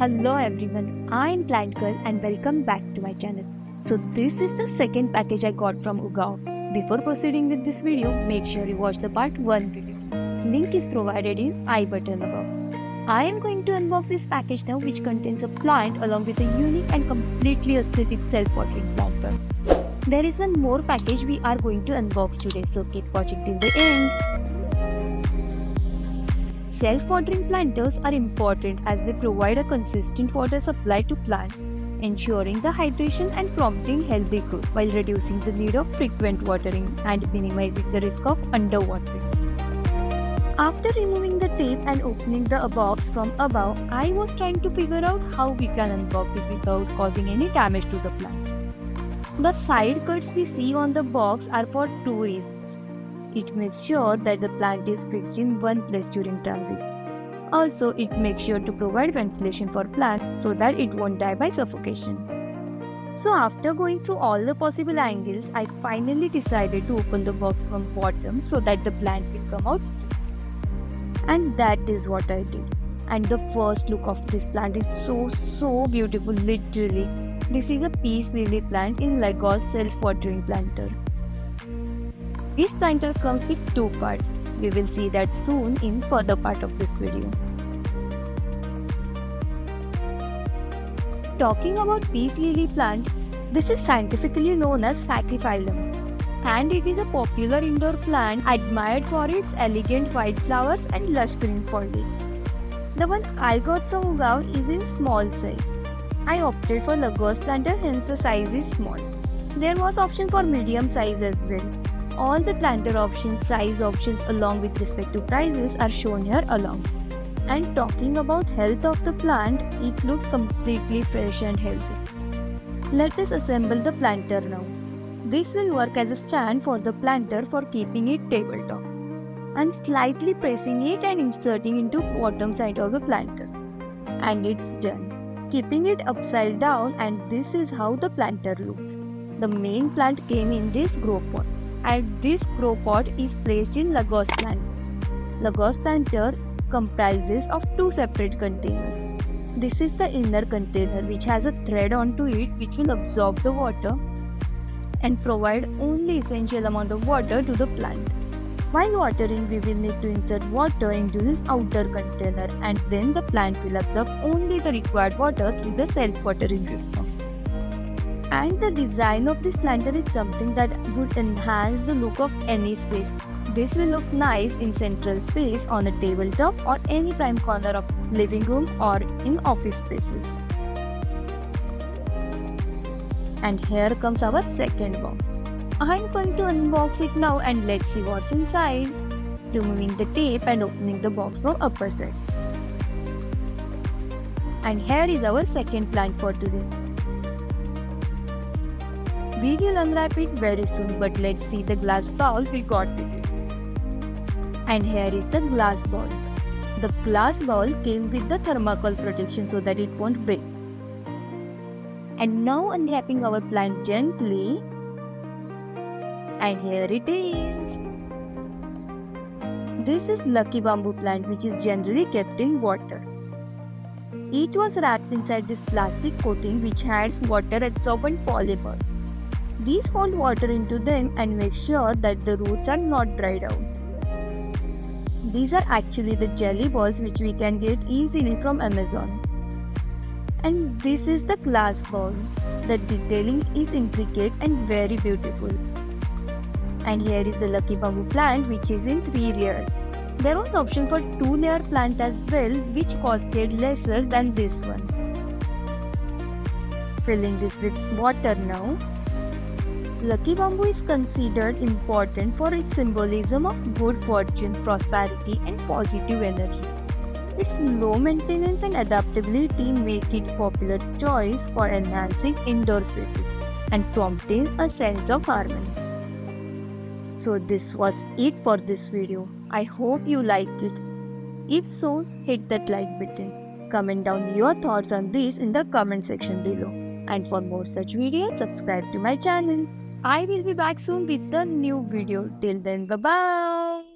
Hello everyone, I am Plant Girl and welcome back to my channel. So this is the second package I got from Ugao. Before proceeding with this video, make sure you watch the part 1 video. Link is provided in I button above. I am going to unbox this package now, which contains a plant along with a unique and completely aesthetic self-watering planter. There is one more package we are going to unbox today, so keep watching till the end. Self-watering planters are important as they provide a consistent water supply to plants, ensuring the hydration and promoting healthy growth while reducing the need of frequent watering and minimizing the risk of underwatering. After removing the tape and opening the box from above, I was trying to figure out how we can unbox it without causing any damage to the plant. The side cuts we see on the box are for two reasons. It makes sure that the plant is fixed in one place during transit. Also, it makes sure to provide ventilation for plant so that it won't die by suffocation. So after going through all the possible angles, I finally decided to open the box from bottom so that the plant will come out. And that is what I did. And the first look of this plant is so beautiful, literally. This is a peace lily plant in Lagos self-watering planter. This planter comes with two parts. We will see that soon in further part of this video. Talking about peace lily plant, this is scientifically known as Fachyphilum, and it is a popular indoor plant admired for its elegant white flowers and lush green foliage. The one I got from Ugao is in small size. I opted for Lagos planter, hence the size is small. There was option for medium size as well. All the planter options, size options along with respect to prices are shown here along. And talking about health of the plant, it looks completely fresh and healthy. Let us assemble the planter now. This will work as a stand for the planter for keeping it tabletop. I'm slightly pressing it and inserting into bottom side of the planter. And it's done. Keeping it upside down, and this is how the planter looks. The main plant came in this grow pot. And this grow pot is placed in Lagos planter. Lagos planter comprises of two separate containers. This is the inner container which has a thread onto it which will absorb the water and provide only essential amount of water to the plant. While watering, we will need to insert water into this outer container, and then the plant will absorb only the required water through the self-watering system. And the design of this planter is something that would enhance the look of any space. This will look nice in central space, on a tabletop, or any prime corner of living room or in office spaces. And here comes our second box. I'm going to unbox it now and let's see what's inside. Removing the tape and opening the box from upper side. And here is our second plant for today. We will unwrap it very soon, but let's see the glass bowl we got with it. And here is the glass bowl. The glass bowl came with the thermocol protection so that it won't break. And now unwrapping our plant gently. And here it is. This is lucky bamboo plant which is generally kept in water. It was wrapped inside this plastic coating which has water absorbent polymer. These hold water into them and make sure that the roots are not dried out. These are actually the jelly balls which we can get easily from Amazon. And this is the glass bowl. The detailing is intricate and very beautiful. And here is the lucky bamboo plant which is in 3 layers. There was option for 2-layer plant as well, which costed lesser than this one. Filling this with water now. Lucky bamboo is considered important for its symbolism of good fortune, prosperity, and positive energy. Its low maintenance and adaptability make it popular choice for enhancing indoor spaces and prompting a sense of harmony. So this was it for this video. I hope you liked it. If so, hit that like button. Comment down your thoughts on this in the comment section below. And for more such videos, subscribe to my channel. I will be back soon with a new video. Till then, bye-bye.